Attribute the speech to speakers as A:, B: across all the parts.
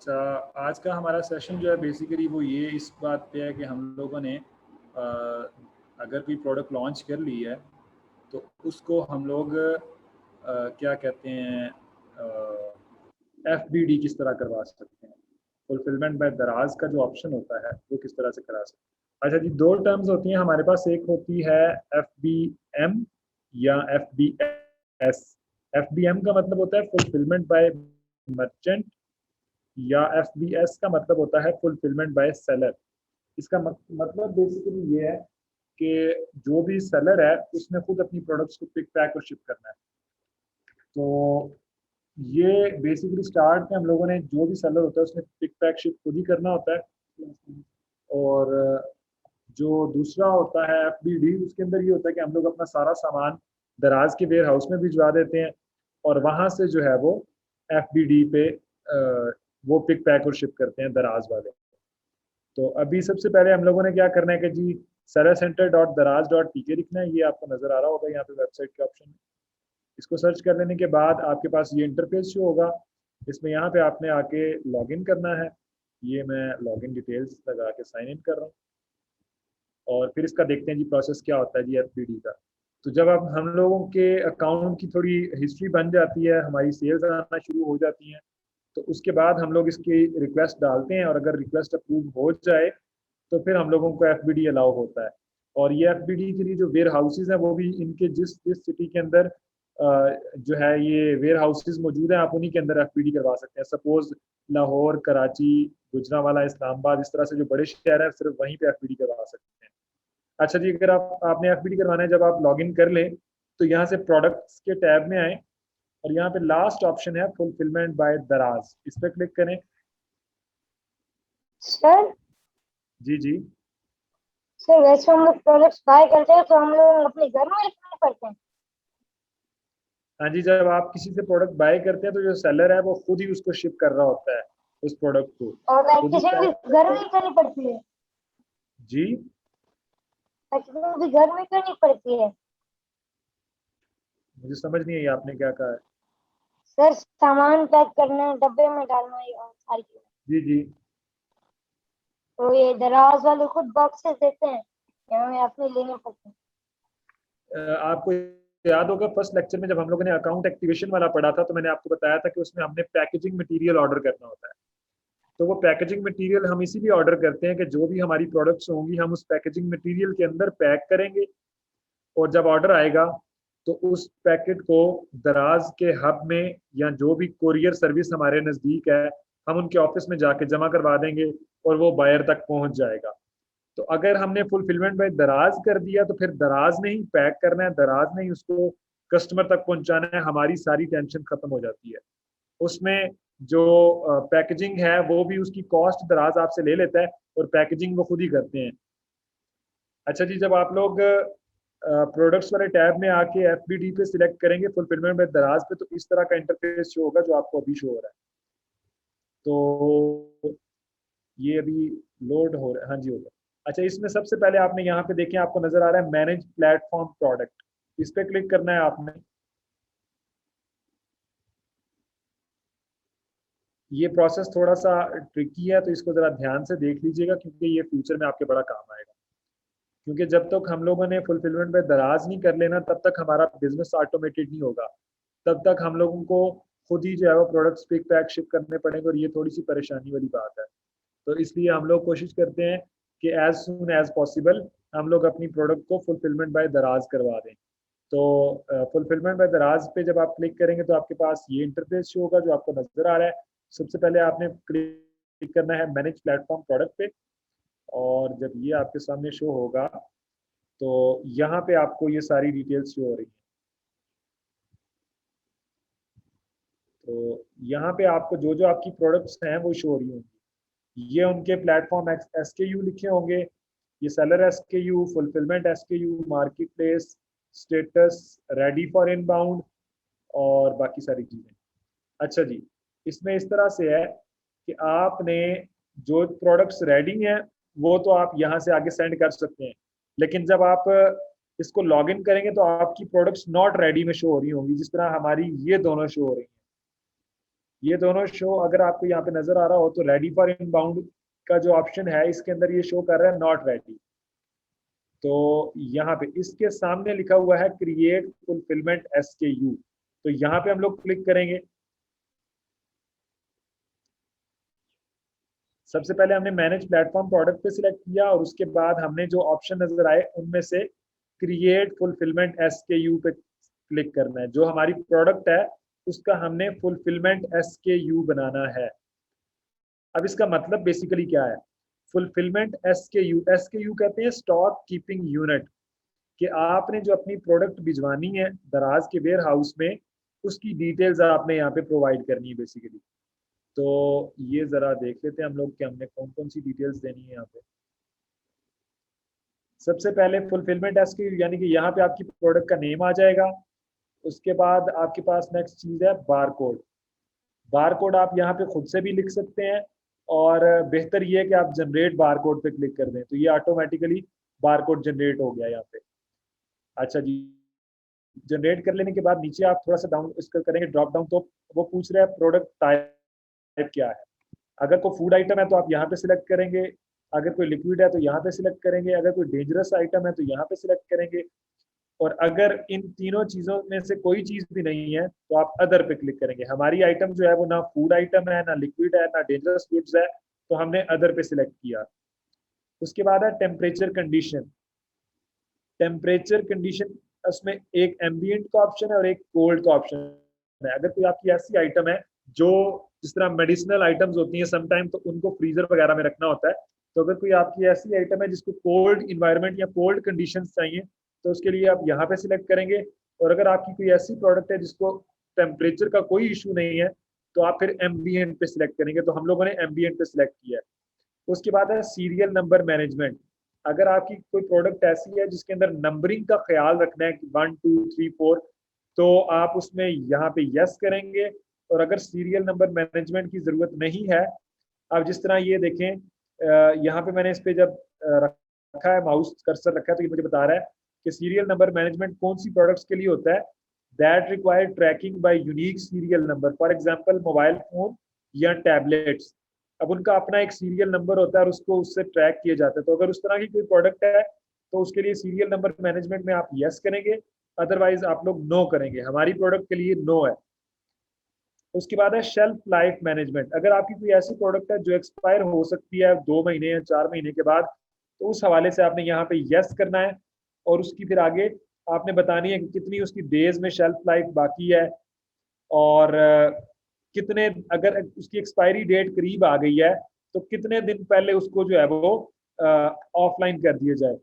A: अच्छा, आज का हमारा सेशन जो है बेसिकली वो ये इस बात पे है कि हम लोगों ने अगर कोई प्रोडक्ट लॉन्च कर ली है तो उसको हम लोग क्या कहते हैं, FBD किस तरह करवा सकते हैं। फुलफिलमेंट बाय दराज का जो ऑप्शन होता है वो किस तरह से करा सकते हैं। अच्छा जी, दो टर्म्स होती हैं हमारे पास, एक होती है FBM या FBS। FBM का मतलब होता है फुलफिलमेंट बाय मर्चेंट, या FBS का मतलब होता है फुलफिलमेंट बाय सेलर। इसका मतलब बेसिकली ये है कि जो भी सेलर है उसने खुद अपनी प्रोडक्ट्स को पिक पैक और शिप करना है। तो ये बेसिकली स्टार्ट में हम लोगों ने, जो भी सेलर होता है उसने पिक पैक शिप खुद ही करना होता है। और जो दूसरा होता है FBD, उसके अंदर ये होता है कि हम लोग अपना सारा सामान दराज के वेयर हाउस में भिजवा देते हैं और वहाँ से जो है वो FBD पे वो पिक पैक और शिप करते हैं दराज वाले। तो अभी सबसे पहले हम लोगों ने क्या करना है कि जी seracenter.daraz.tk लिखना है। ये आपको नजर आ रहा होगा यहाँ पे वेबसाइट के ऑप्शन में। इसको सर्च कर लेने के बाद आपके पास ये इंटरफेस शो होगा। इसमें यहाँ पे आपने आके लॉगिन करना है। ये मैं लॉगिन डिटेल्स लगा के साइन इन कर रहा हूँ और फिर इसका देखते हैं जी प्रोसेस क्या होता है जी FBD का। तो जब अब हम लोगों के अकाउंट की थोड़ी हिस्ट्री बन जाती है, हमारी सेल्स आना शुरू हो जाती हैं, तो उसके बाद हम लोग इसकी रिक्वेस्ट डालते हैं और अगर रिक्वेस्ट अप्रूव हो जाए तो फिर हम लोगों को FBD अलाउ होता है। और ये FBD के लिए जो वेयर हाउसेज हैं वो भी इनके जिस जिस सिटी के अंदर जो है ये वेयर हाउसेज मौजूद हैं, आप उन्हीं के अंदर FBD करवा सकते हैं। सपोज लाहौर, कराची, गुजरांवाला, इस्लामाबाद, इस तरह से जो बड़े शहर हैं सिर्फ वहीं पे FBD करवा सकते हैं। अच्छा जी, अगर आपने FBD करवाना है, जब आप लॉगिन कर लें तो यहाँ से प्रोडक्ट्स के टैब में आए और यहाँ पे लास्ट ऑप्शन है फुलफिलमेंट बाय दराज, इस पर क्लिक करें।
B: सर
A: जी जी।
B: सर वैसे हम लोग प्रोडक्ट्स बाय करते हैं तो हम लोग अपने घर में रखने पड़ते हैं।
A: हाँ जी, जब आप किसी से प्रोडक्ट बाय करते हैं तो जो सेलर है वो खुद ही उसको शिप कर रहा होता है, उस प्रोडक्ट को
B: और
A: खुद ही
B: पैकेजिंग भी
A: पैक
B: घर
A: करके।
B: में ही करनी पड़ती है।
A: जी,
B: पैकेजिंग भी घर में करनी पड़ती है।
A: मुझे समझ नहीं आई आपने क्या कहा है।
B: सर सामान पैक करना है, डब्बे में डालना है और सारी चीजें।
A: जी जी।
B: तो ये दराज वाले खुद बॉक्सेस देते हैं या हमें अपने लेने पड़ते हैं।
A: आपको याद होगा फर्स्ट लेक्चर में जब हम लोगों ने अकाउंट एक्टिवेशन वाला पढ़ा था तो मैंने आपको बताया था कि उसमें हमने पैकेजिंग मटेरियल ऑर्डर करना होता है। तो वो पैकेजिंग मटेरियल हम इसीलिए ऑर्डर करते हैं कि जो भी हमारी प्रोडक्ट्स होंगी हम उस पैकेजिंग मटेरियल के अंदर पैक करेंगे और जब ऑर्डर आएगा तो उस पैकेट को दराज के हब में या जो भी कुरियर सर्विस हमारे नज़दीक है हम उनके ऑफिस में जाके जमा करवा देंगे और वो बायर तक पहुंच जाएगा। तो अगर हमने फुलफिलमेंट बाय दराज कर दिया तो फिर दराज ने ही पैक करना है, दराज ने ही उसको कस्टमर तक पहुंचाना है, हमारी सारी टेंशन खत्म हो जाती है। उसमें जो पैकेजिंग है वो भी उसकी कॉस्ट दराज आपसे ले लेता है और पैकेजिंग वो खुद ही करते हैं। अच्छा जी, जब आप लोग प्रोडक्ट्स वाले टैब में आके FBD पे सिलेक्ट करेंगे फुलफिलमेंट बाय दराज पे, तो इस तरह का इंटरफेस शो होगा जो आपको अभी शो हो रहा है। तो ये अभी लोड हो रहा है, हाँ जी होगा। अच्छा, इसमें सबसे पहले आपने यहाँ पे देखें, आपको नजर आ रहा है मैनेज प्लेटफॉर्म प्रोडक्ट, इस पे क्लिक करना है आपने। ये प्रोसेस थोड़ा सा ट्रिकी है तो इसको जरा ध्यान से देख लीजिएगा क्योंकि ये फ्यूचर में आपके बड़ा काम आएगा। क्योंकि जब तक हम लोगों ने फुलफिलमेंट बाय दराज नहीं कर लेना तब तक हमारा बिजनेस ऑटोमेटेड नहीं होगा। तब तक हम लोगों को खुद ही जो है वो प्रोडक्ट्स पिक पैक शिप करने पड़ेंगे और ये थोड़ी सी परेशानी वाली बात है। तो इसलिए हम लोग कोशिश करते हैं कि एज सुन एज पॉसिबल हम लोग अपनी प्रोडक्ट को फुलफिलमेंट बाय दराज करवा दें। तो फुलफिलमेंट बाय दराज पे जब आप क्लिक करेंगे तो आपके पास ये इंटरफेस शो होगा जो आपको नजर आ रहा है। सबसे पहले आपने क्लिक करना है मैनेज प्लेटफॉर्म प्रोडक्ट पे और जब ये आपके सामने शो होगा तो यहाँ पे आपको ये सारी डिटेल्स शो हो रही हैं। तो यहाँ पे आपको जो जो आपकी प्रोडक्ट्स हैं वो शो हो रही होंगी। ये उनके प्लेटफॉर्म SKU लिखे होंगे, ये seller SKU, fulfilment SKU, market place, status, ready for inbound और बाकी सारी चीज़ें। अच्छा जी, इसमें इस तरह से है कि आपने जो प्रोडक्ट्स रेडी हैं वो तो आप यहाँ से आगे सेंड कर सकते हैं, लेकिन जब आप इसको लॉगिन करेंगे तो आपकी प्रोडक्ट्स नॉट रेडी में शो हो रही होंगी, जिस तरह हमारी ये दोनों शो हो रही हैं। ये दोनों शो, अगर आपको यहाँ पे नजर आ रहा हो तो रेडी फॉर इनबाउंड का जो ऑप्शन है इसके अंदर ये शो कर रहा है नॉट रेडी। तो यहाँ पे इसके सामने लिखा हुआ है क्रिएट फुलफिलमेंट SKU, तो यहाँ पे हम लोग क्लिक करेंगे। सबसे पहले हमने मैनेज प्लेटफॉर्म प्रोडक्ट पे सिलेक्ट किया और उसके बाद हमने जो ऑप्शन नजर आए उनमें से क्रिएट फुलफिलमेंट SKU पे क्लिक करना है। जो हमारी प्रोडक्ट है उसका हमने फुलफिलमेंट SKU बनाना है। अब इसका मतलब बेसिकली क्या है? फुलफिलमेंट SKU कहते हैं स्टॉक कीपिंग यूनिट, कि आपने जो अपनी प्रोडक्ट भिजवानी है दराज के वेयर हाउस में उसकी डिटेल्स आपने यहाँ पे प्रोवाइड करनी है बेसिकली। तो ये जरा देख लेते हैं हम लोग कि हमने कौन कौन सी डिटेल्स देनी है यहाँ पे। सबसे पहले फुलफिलमेंट SKU, यानी कि यहाँ पे आपकी प्रोडक्ट का नेम आ जाएगा। उसके बाद आपके पास नेक्स्ट चीज है बार कोड। बार कोड आप यहाँ पे खुद से भी लिख सकते हैं और बेहतर ये है कि आप जनरेट बार कोड पे क्लिक कर दें तो ये ऑटोमेटिकली बार कोड जनरेट हो गया यहाँ पे। अच्छा जी, जनरेट कर लेने के बाद नीचे आप थोड़ा सा डाउन इसका करेंगे ड्रॉप डाउन, तो वो पूछ रहा है प्रोडक्ट टाइप क्या है। अगर कोई फूड आइटम है तो आप यहाँ पे सिलेक्ट करेंगे, अगर कोई लिक्विड है तो यहाँ पे सिलेक्ट करेंगे, अगर कोई डेंजरस आइटम है तो यहाँ पे सिलेक्ट करेंगे, और अगर इन तीनों चीजों में से कोई चीज भी नहीं है तो आप अदर पे क्लिक करेंगे। हमारी आइटम जो है वो ना फूड आइटम है, ना लिक्विड है, ना डेंजरस गुड्स है, तो हमने अदर पे सिलेक्ट किया। उसके बाद है टेम्परेचर कंडीशन। टेम्परेचर कंडीशन, उसमें एक एम्बियंट का ऑप्शन है और एक कोल्ड का ऑप्शन है। अगर कोई आपकी ऐसी आइटम है जो जिस तरह मेडिसिनल आइटम्स होती हैं समटाइम, तो उनको फ्रीजर वगैरह में रखना होता है, तो अगर कोई आपकी ऐसी आइटम है जिसको कोल्ड इन्वायरमेंट या कोल्ड कंडीशंस चाहिए तो उसके लिए आप यहाँ पे सिलेक्ट करेंगे। और अगर आपकी कोई ऐसी प्रोडक्ट है जिसको टेम्परेचर का कोई इशू नहीं है तो आप फिर एम्बियंट पे सिलेक्ट करेंगे, तो हम लोगों ने एम्बियंट पे सिलेक्ट किया है। उसके बाद है सीरियल नंबर मैनेजमेंट। अगर आपकी कोई प्रोडक्ट ऐसी है जिसके अंदर नंबरिंग का ख्याल रखना है कि 1 2 3 4, तो आप उसमें यहाँ पे यस करेंगे। और अगर सीरियल नंबर मैनेजमेंट की जरूरत नहीं है, अब जिस तरह ये देखें, यहाँ पे मैंने इस पे जब रखा है माउस कर्सर रखा है तो ये मुझे बता रहा है कि सीरियल नंबर मैनेजमेंट कौन सी प्रोडक्ट्स के लिए होता है। That require tracking by unique serial number, for example mobile phone या टैबलेट्स। अब उनका अपना एक सीरियल नंबर होता है और उसको उससे ट्रैक किया जाता है। तो अगर उस तरह की कोई प्रोडक्ट है तो उसके लिए सीरियल नंबर मैनेजमेंट में आप यस करेंगे, अदरवाइज आप लोग नो करेंगे। हमारी प्रोडक्ट के लिए नो है। उसके बाद है शेल्फ लाइफ मैनेजमेंट। अगर आपकी कोई ऐसी प्रोडक्ट है जो एक्सपायर हो सकती है 2 महीने या 4 महीने के बाद, तो उस हवाले से आपने यहाँ पे यस करना है और उसकी फिर आगे आपने बतानी है कि कितनी उसकी डेज में शेल्फ लाइफ बाकी है और कितने, अगर उसकी एक्सपायरी डेट करीब आ गई है तो कितने दिन पहले उसको जो है वो ऑफलाइन कर दिया जाए।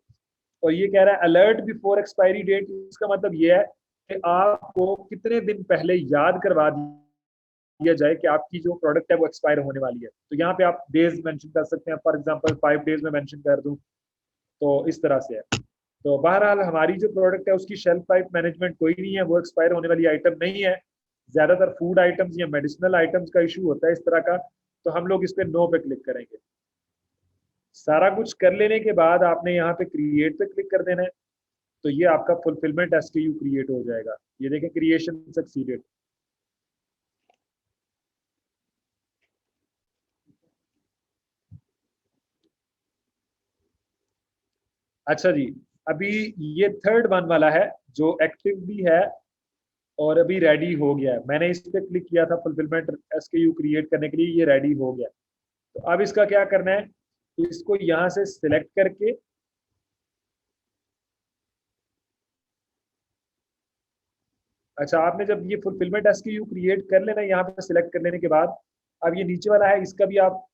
A: और ये कह रहा है अलर्ट बिफोर एक्सपायरी डेट, इसका मतलब ये है कि आपको कितने दिन पहले याद करवा दिया जाए कि आपकी जो प्रोडक्ट है वो एक्सपायर होने वाली है। तो यहाँ पे आप डेज मेंशन कर सकते हैं, फॉर एग्जांपल 5 डेज में मेंशन कर दूं, तो इस तरह से है। तो बहरहाल हमारी जो प्रोडक्ट है उसकी शेल्फ लाइफ मैनेजमेंट कोई नहीं है, वो एक्सपायर होने वाली आइटम नहीं है। ज्यादातर फूड आइटम्स या मेडिसिनल आइटम्स का इशू होता है इस तरह का, तो हम लोग इस पे नो पे क्लिक करेंगे। सारा कुछ कर लेने के बाद आपने यहाँ पे क्रिएट पे क्लिक कर देना है, तो ये आपका फुलफिलमेंट SKU क्रिएट हो जाएगा। ये देखें क्रिएशन सक्सीडेड। अच्छा जी, अभी ये थर्ड वन वाला है जो एक्टिव भी है और अभी रेडी हो गया है। मैंने इस पे क्लिक किया था फुलफिलमेंट SKU क्रिएट करने के लिए, ये रेडी हो गया। तो अब इसका क्या करना है, इसको यहाँ से सिलेक्ट करके अच्छा, आपने जब ये फुलफिलमेंट SKU क्रिएट कर लेना यहाँ पे सिलेक्ट कर लेने के बाद, अब ये नीचे वाला है इसका भी आप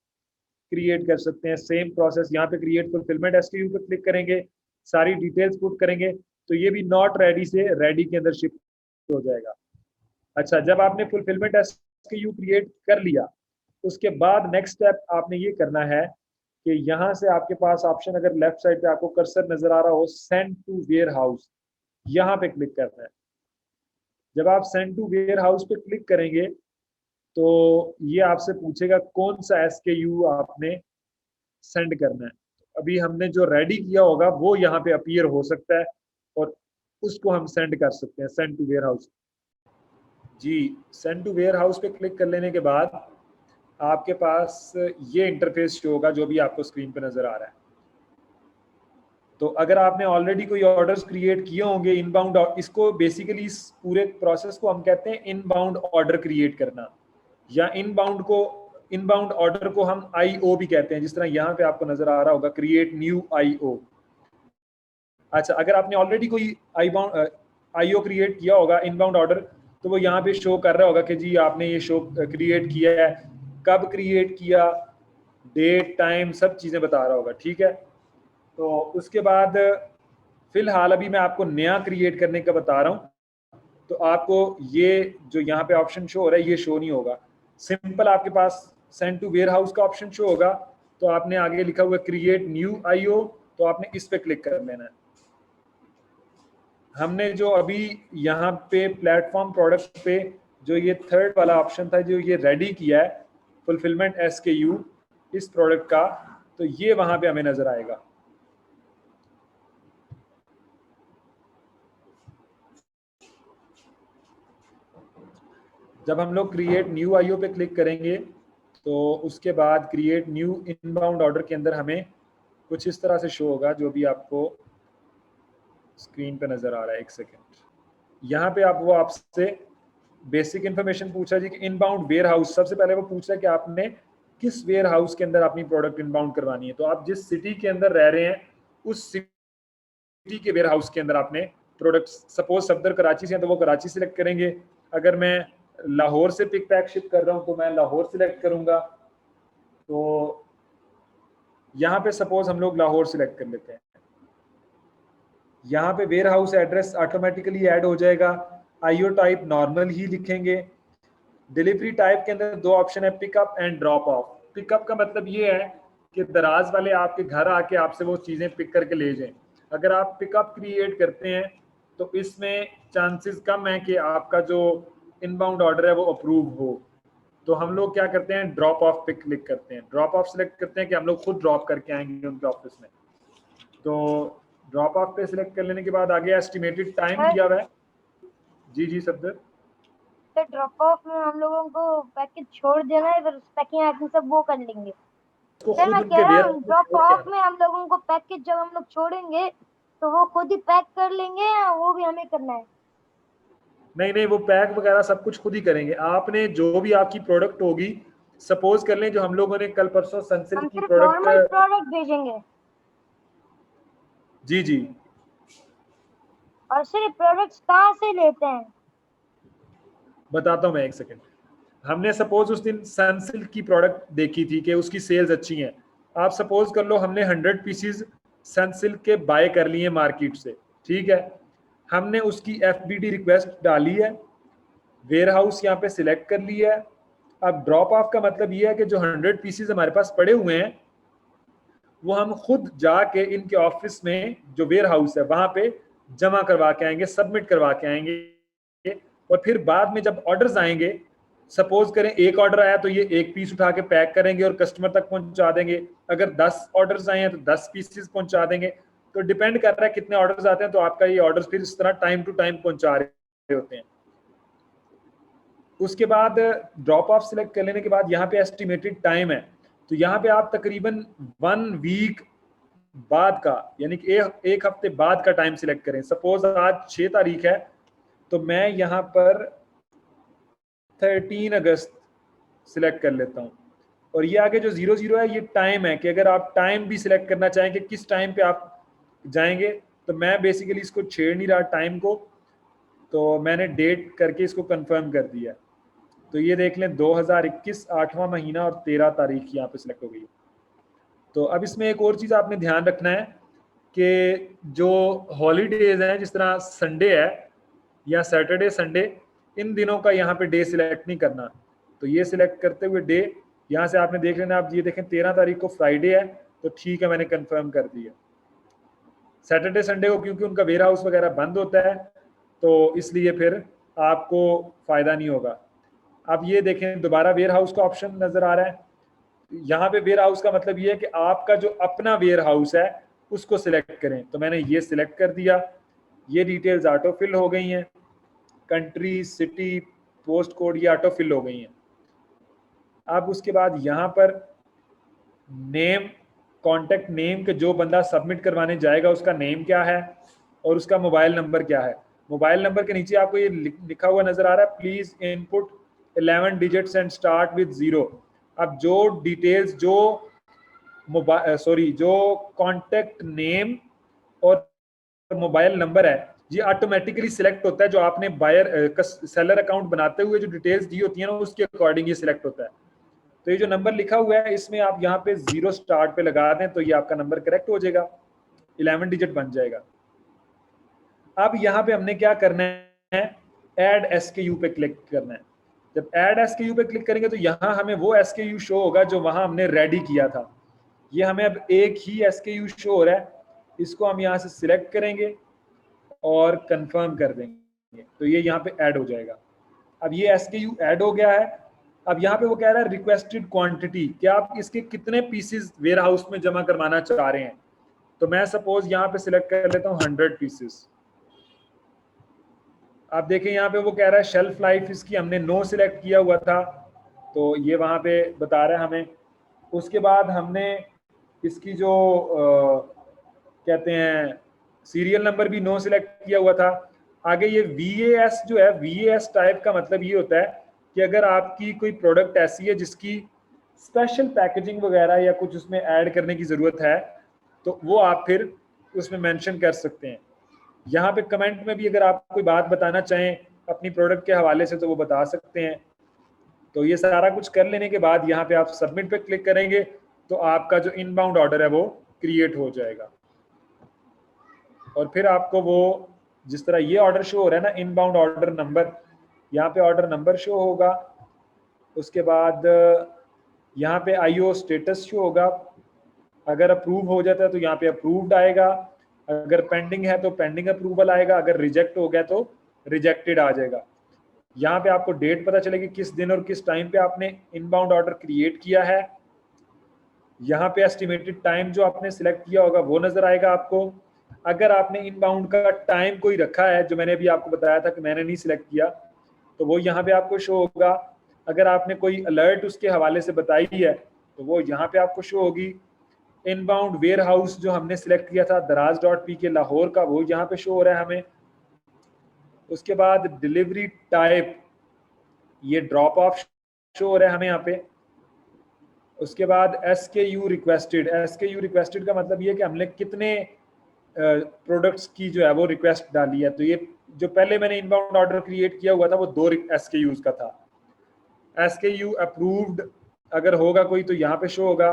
A: क्रिएट कर सकते हैं। सेम प्रोसेस, यहाँ पे क्रिएट फुलफिलमेंट SKU पे क्लिक करेंगे, सारी डिटेल्स पुट करेंगे, तो ये भी नॉट रेडी से रेडी के अंदर शिफ्ट हो जाएगा। अच्छा, जब आपने फुलफिलमेंट SKU क्रिएट कर लिया उसके बाद नेक्स्ट स्टेप आपने ये करना है कि यहाँ से आपके पास ऑप्शन, अगर लेफ्ट साइड पे आपको कर्सर नजर आ रहा हो, सेंड टू वेयर हाउस, यहाँ पे क्लिक करना है। जब आप सेंड टू वेयर हाउस पे क्लिक करेंगे तो ये आपसे पूछेगा कौन सा SKU आपने सेंड करना है। अभी हमने जो रेडी किया होगा वो यहाँ पे अपीयर हो सकता है और उसको हम सेंड कर सकते हैं, सेंड टू वेयर हाउस। जी, सेंड टू वेयर हाउस पे क्लिक कर लेने के बाद आपके पास ये इंटरफेस शो होगा जो भी आपको स्क्रीन पे नजर आ रहा है। तो अगर आपने ऑलरेडी कोई ऑर्डर्स क्रिएट किए होंगे इनबाउंड, इसको बेसिकली इस पूरे प्रोसेस को हम कहते हैं इनबाउंड ऑर्डर क्रिएट करना, या इनबाउंड ऑर्डर को हम आईओ भी कहते हैं, जिस तरह यहाँ पे आपको नजर आ रहा होगा क्रिएट न्यू आईओ। अच्छा, अगर आपने ऑलरेडी कोई आईओ क्रिएट किया होगा इनबाउंड ऑर्डर, तो वो यहाँ पे शो कर रहा होगा कि जी आपने ये शो क्रिएट किया है, कब क्रिएट किया, डेट टाइम सब चीजें बता रहा होगा। ठीक है, तो उसके बाद फिलहाल अभी मैं आपको नया क्रिएट करने का बता रहा हूँ, तो आपको ये जो यहाँ पे ऑप्शन शो हो रहा है ये शो नहीं होगा। सिंपल आपके पास सेंड टू वेयर हाउस का ऑप्शन शो होगा, तो आपने आगे लिखा हुआ क्रिएट न्यू आईओ, तो आपने इस पे क्लिक कर लेना है। हमने जो अभी यहाँ पे प्लेटफॉर्म प्रोडक्ट पे जो ये थर्ड वाला ऑप्शन था, जो ये रेडी किया है फुलफिलमेंट एसकेयू इस प्रोडक्ट का, तो ये वहां पे हमें नजर आएगा। जब हम लोग क्रिएट न्यू आईओ पे क्लिक करेंगे तो उसके बाद क्रिएट न्यू इनबाउंड ऑर्डर के अंदर हमें कुछ इस तरह से शो होगा जो भी आपको स्क्रीन पे नजर आ रहा है। एक सेकेंड, यहाँ पे वो आपसे बेसिक इंफॉर्मेशन पूछा जी कि इनबाउंड वेयर हाउस, सबसे पहले वो पूछ रहा है कि आपने किस वेयर हाउस के अंदर अपनी प्रोडक्ट इनबाउंड करवानी है। तो आप जिस सिटी के अंदर रह रहे हैं उस सिटी के वेयर हाउस के अंदर आपने प्रोडक्ट, सपोज सफदर कराची से हैं तो वो कराची सिलेक्ट करेंगे, अगर मैं लाहौर से पिक पैक शिप कर रहा हूँ तो मैं लाहौर सिलेक्ट करूंगा। तो यहाँ पे सपोज हम लोग लाहौर सिलेक्ट कर लेते हैं, यहाँ पे warehouse address automatically add हो जाएगा, आईओ टाइप नॉर्मल ही लिखेंगे। डिलीवरी टाइप के अंदर दो ऑप्शन है, pickup and drop of. Pickup का मतलब ये है कि दराज वाले आपके घर आके आपसे वो चीजें पिक करके ले जाएं। अगर आप पिकअप क्रिएट करते हैं तो इसमें चांसेस कम है कि आपका जो इनबाउंड ऑर्डर है वो अप्रूव हो। तो हम लोग क्या करते हैं, ड्रॉप ऑफ पे क्लिक करते हैं, ड्रॉप ऑफ सिलेक्ट करते हैं कि हम लोग खुद ड्रॉप करके आएंगे उनके ऑफिस में। तो ड्रॉप ऑफ पे सिलेक्ट कर लेने के बाद आगे एस्टिमेटेड टाइम दिया हुआ है। जी जी सर।
B: तो ड्रॉप ऑफ में हम लोगों को पैकेज छोड़ देना है, फिर पैकिंग आइटम सब वो कर लेंगे। सर मैं कह रहा हूँ ड्रॉप ऑफ में हम लोगों को पैकेज जब हम लोग छोड़ेंगे तो वो खुद ही पैक कर लेंगे या वो भी हमें करना है?
A: नहीं नहीं, वो पैक वगैरह सब कुछ खुद ही करेंगे। आपने जो भी आपकी प्रोडक्ट होगी, सपोज कर लें जो हम लोगों ने कल परसों सनसिल्क की
B: प्रोडक्ट भेजेंगे।
A: जी जी।
B: और सिर्फ प्रोडक्ट्स कहाँ से लेते हैं?
A: बताता हूँ मैं, एक सेकेंड। हमने सपोज उस दिन सनसिल्क की प्रोडक्ट देखी थी कि उसकी सेल्स अच्छी हैं। आप सपोज कर लो हमने 100 पीसीज सनसिल्क के बाय कर लिए मार्केट से, ठीक है। हमने उसकी एफबीडी रिक्वेस्ट डाली है, वेयर हाउस यहाँ पे सिलेक्ट कर लिया है। अब ड्रॉप ऑफ का मतलब ये है कि जो 100 पीसीज हमारे पास पड़े हुए हैं वो हम खुद जाके इनके ऑफिस में जो वेयर हाउस है वहां पे जमा करवा के आएंगे, सबमिट करवा के आएंगे। और फिर बाद में जब ऑर्डर्स आएंगे, सपोज करें एक ऑर्डर आया तो ये एक पीस उठा के पैक करेंगे और कस्टमर तक पहुंचा देंगे। अगर 10 ऑर्डर्स आए हैं तो 10 पीसेस पहुंचा देंगे। तो डिपेंड कर रहा है कितने ऑर्डर्स आते हैं, तो आपका ये ऑर्डर्स फिर इस तरह टाइम टू टाइम पहुंचा रहे होते हैं। उसके बाद ड्रॉप ऑफ सिलेक्ट कर लेने के बाद यहाँ पे एस्टिमेटेड टाइम है, तो यहाँ पे आप तकरीबन 1 वीक बाद का, यानी कि एक हफ्ते बाद का टाइम सिलेक्ट करें। सपोज आज 6 तारीख है तो मैं यहाँ पर 13 अगस्त सिलेक्ट कर लेता हूँ। और ये आगे जो 00 है ये टाइम है कि अगर आप टाइम भी सिलेक्ट करना चाहें कि किस टाइम पे आप जाएंगे, तो मैं बेसिकली इसको छेड़ नहीं रहा टाइम को, तो मैंने डेट करके इसको कंफर्म कर दिया। तो ये देख लें 2021 8वां महीना और 13 तारीख यहाँ पे सिलेक्ट हो गई। तो अब इसमें एक और चीज़ आपने ध्यान रखना है कि जो हॉलीडेज हैं, जिस तरह संडे है या सैटरडे संडे, इन दिनों का यहाँ पे डे सिलेक्ट नहीं करना। तो ये सिलेक्ट करते हुए डे यहाँ से आपने देख लेना। आप ये देखें 13 तारीख को फ्राइडे है, तो ठीक है मैंने कंफर्म कर दिया। सैटरडे संडे को क्योंकि उनका वेयर हाउस वगैरह बंद होता है तो इसलिए फिर आपको फ़ायदा नहीं होगा। अब ये देखें दोबारा वेयर हाउस का ऑप्शन नज़र आ रहा है। यहाँ पे वेयर हाउस का मतलब ये है कि आपका जो अपना वेयर हाउस है उसको सिलेक्ट करें। तो मैंने ये सिलेक्ट कर दिया, ये डिटेल्स ऑटो फिल हो गई हैं, कंट्री, सिटी, पोस्ट कोड ये ऑटो फिल हो गई हैं। अब उसके बाद यहाँ पर नेम, कॉन्टेक्ट नेम के जो बंदा सबमिट करवाने जाएगा उसका नेम क्या है और उसका मोबाइल नंबर क्या है। मोबाइल नंबर के नीचे आपको ये लिखा हुआ नजर आ रहा है, please input 11 digits and start with 0। अब जो डिटेल्स जो जो कॉन्टेक्ट नेम और मोबाइल नंबर है ये ऑटोमेटिकली सिलेक्ट होता है, जो आपने बायर सेलर अकाउंट बनाते हुए जो डिटेल्स दी होती है ना उसके अकॉर्डिंग ये सिलेक्ट होता है। तो ये जो नंबर लिखा हुआ है इसमें आप यहाँ पे 0 स्टार्ट पे लगा दें तो ये आपका नंबर करेक्ट हो जाएगा, 11 डिजिट बन जाएगा। अब यहाँ पे हमने क्या करना है, ऐड एसकेयू पे क्लिक करना है। जब ऐड एसकेयू पे क्लिक करेंगे तो यहाँ हमें वो एसकेयू शो होगा जो वहां हमने रेडी किया था। ये हमें अब एक ही एसकेयू शो हो रहा है, इसको हम यहाँ से सिलेक्ट करेंगे और कंफर्म कर देंगे तो ये यहाँ पे ऐड हो जाएगा। अब ये एसकेयू ऐड हो गया है। अब यहाँ पे वो कह रहा है रिक्वेस्टेड क्वांटिटी, क्या आप इसके कितने पीसेस वेयर हाउस में जमा करवाना चाह रहे हैं। तो मैं सपोज यहाँ पे सिलेक्ट कर लेता हूँ 100 पीसेस। आप देखें यहाँ पे वो कह रहा है शेल्फ लाइफ इसकी हमने नो सिलेक्ट किया हुआ था तो ये वहाँ पे बता रहा है हमें। उसके बाद हमने इसकी जो कहते हैं सीरियल नंबर भी नो सिलेक्ट किया हुआ था। आगे ये VAS जो है, VAS टाइप का मतलब ये होता है कि अगर आपकी कोई प्रोडक्ट ऐसी है जिसकी स्पेशल पैकेजिंग वगैरह या कुछ उसमें ऐड करने की ज़रूरत है तो वो आप फिर उसमें मेंशन कर सकते हैं। यहाँ पे कमेंट में भी अगर आप कोई बात बताना चाहें अपनी प्रोडक्ट के हवाले से तो वो बता सकते हैं। तो ये सारा कुछ कर लेने के बाद यहाँ पे आप सबमिट पे क्लिक करेंगे तो आपका जो इनबाउंड ऑर्डर है वो क्रिएट हो जाएगा। और फिर आपको वो जिस तरह ये ऑर्डर शो हो रहा है ना, इनबाउंड ऑर्डर नंबर, यहाँ पे ऑर्डर नंबर शो होगा। उसके बाद यहाँ पे IO स्टेटस शो होगा। अगर अप्रूव हो जाता है तो यहाँ पे अप्रूव्ड आएगा, अगर पेंडिंग है तो पेंडिंग अप्रूवल आएगा, अगर रिजेक्ट हो गया तो रिजेक्टेड आ जाएगा। यहाँ पे आपको डेट पता चलेगी किस दिन और किस टाइम पे आपने इनबाउंड ऑर्डर क्रिएट किया है। यहाँ पे एस्टिमेटेड टाइम जो आपने सिलेक्ट किया होगा वो नजर आएगा आपको। अगर आपने इनबाउंड का टाइम कोई रखा है जो मैंने अभी आपको बताया था कि मैंने नहीं सिलेक्ट किया तो वो यहाँ पे आपको शो होगा। अगर आपने कोई अलर्ट उसके हवाले से बताई है तो वो यहाँ पे आपको शो होगी। इनबाउंड वेयर हाउस जो हमने सिलेक्ट किया था दराज.pk लाहौर का वो यहाँ पे शो हो रहा है हमें। उसके बाद डिलीवरी टाइप ये ड्रॉप ऑफ शो हो रहा है हमें यहाँ पे। उसके बाद SKU रिक्वेस्टेड, SKU रिक्वेस्टेड का मतलब ये कि हमने कितने प्रोडक्ट्स की जो है वो रिक्वेस्ट डाली है। तो ये जो पहले मैंने इनबाउंड ऑर्डर क्रिएट किया हुआ था वो 2 SKUs का था। SKU अप्रूव्ड अगर होगा कोई तो यहाँ पे शो होगा।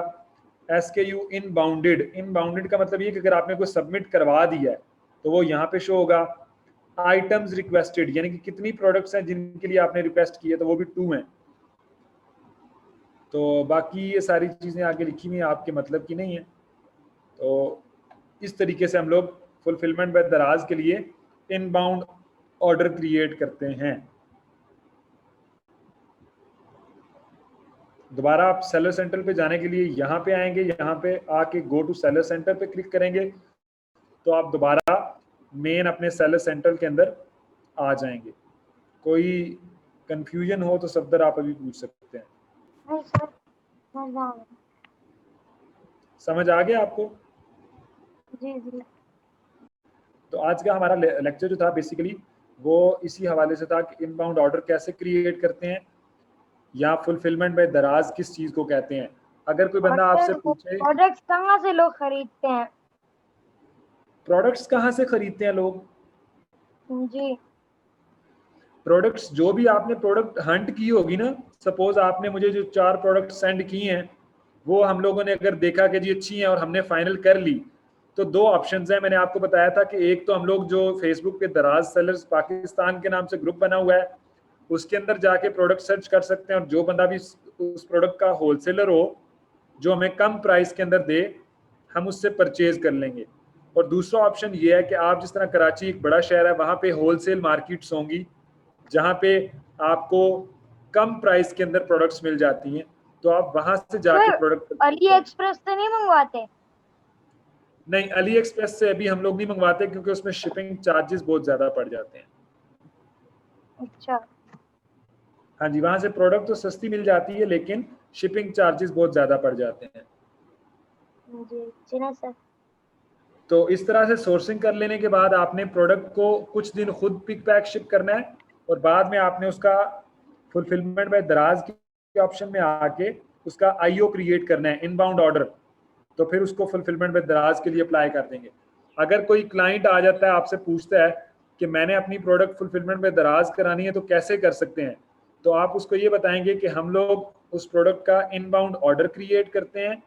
A: SKU इनबाउंडेड, इनबाउंडेड का मतलब ये कि अगर आपने कोई सबमिट करवा दिया है तो वो यहाँ पे शो होगा। आइटम्स रिक्वेस्टेड यानी कि कितनी प्रोडक्ट्स हैं जिनके लिए आपने रिक्वेस्ट की है तो वो भी 2 हैं। तो बाकी ये सारी चीज़ें आगे लिखी हुई हैं, आपके मतलब की नहीं है। तो इस तरीके से हम लोग फुलफिलमेंट बाय दराज के लिए इनबाउंड ऑर्डर क्रिएट करते हैं। दोबारा आप सेलर सेंटर पे जाने के लिए यहाँ पे आएंगे, यहाँ पे आके गो टू सेलर सेंटर पे क्लिक करेंगे तो आप दोबारा मेन अपने सेलर सेंटर के अंदर आ जाएंगे। कोई कंफ्यूजन हो तो सफदर आप अभी पूछ सकते हैं।
B: नहीं सर,
A: समझ आ गया आपको?
B: जी जी।
A: तो आज का हमारा लेक्चर जो था बेसिकली वो इसी हवाले से था कि इनबाउंड ऑर्डर कैसे क्रिएट करते हैं या फुलफिलमेंट बाय दराज किस चीज को कहते हैं। अगर कोई बंदा आपसे पूछे
B: प्रोडक्ट्स कहाँ से लोग खरीदते हैं,
A: प्रोडक्ट्स कहाँ से खरीदते हैं लोग,
B: जी
A: प्रोडक्ट्स जो भी आपने प्रोडक्ट हंट की होगी ना, सपोज आपने मुझे जो 4 प्रोडक्ट सेंड किए हैं वो हम लोगों ने अगर देखा कि जी अच्छी हैं और हमने फाइनल कर ली तो 2 ऑप्शंस हैं। मैंने आपको बताया था कि एक तो हम लोग जो फेसबुक पे दराज सेलर्स पाकिस्तान के नाम से ग्रुप बना हुआ है उसके अंदर जाके प्रोडक्ट सर्च कर सकते हैं और जो बंदा भी उस प्रोडक्ट का होलसेलर हो जो हमें कम प्राइस के अंदर दे हम उससे परचेज कर लेंगे। और दूसरा ऑप्शन ये है कि आप जिस तरह कराची एक बड़ा शहर है वहाँ पे होलसेल मार्केट्स होंगी जहाँ पे आपको कम प्राइस के अंदर प्रोडक्ट्स मिल जाती हैं तो आप वहां से जाके प्रोडक्ट
B: अली एक्सप्रेस से नहीं मंगवाते?
A: नहीं, अली एक्सप्रेस से अभी हम लोग नहीं मंगवाते क्योंकि उसमें शिपिंग चार्जेस बहुत ज्यादा पड़ जाते हैं।
B: अच्छा।
A: हाँ जी, वहां से प्रोडक्ट तो सस्ती मिल जाती है लेकिन शिपिंग चार्जेस बहुत ज्यादा पड़ जाते हैं।
B: जी ना सर।
A: तो इस तरह से सोर्सिंग कर लेने के बाद आपने प्रोडक्ट को कुछ दिन खुद पिक पैक शिप करना है और बाद में आपने उसका फुलफिलमेंट बाय दराज के ऑप्शन में आके उसका आईओ क्रिएट करना है, इनबाउंड ऑर्डर। तो फिर उसको फुलफिलमेंट बाय दराज के लिए अप्लाई कर देंगे। अगर कोई क्लाइंट आ जाता है आपसे पूछता है कि मैंने अपनी प्रोडक्ट फुलफिलमेंट बाय दराज करानी है तो कैसे कर सकते हैं, तो आप उसको ये बताएंगे कि हम लोग उस प्रोडक्ट का इनबाउंड ऑर्डर क्रिएट करते हैं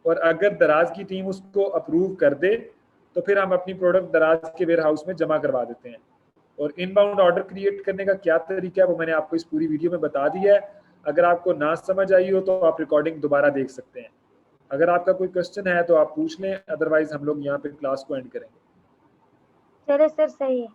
A: और अगर दराज की टीम उसको अप्रूव कर दे तो फिर हम अपनी प्रोडक्ट दराज के वेयर हाउस में जमा करवा देते हैं। और इनबाउंड ऑर्डर क्रिएट करने का क्या तरीका है वो मैंने आपको इस पूरी वीडियो में बता दिया है। अगर आपको ना समझ आई हो तो आप रिकॉर्डिंग दोबारा देख सकते हैं। अगर आपका कोई क्वेश्चन है तो आप पूछ लें, अदरवाइज हम लोग यहाँ पे क्लास को एंड करेंगे।
B: चलिए सर, सही है।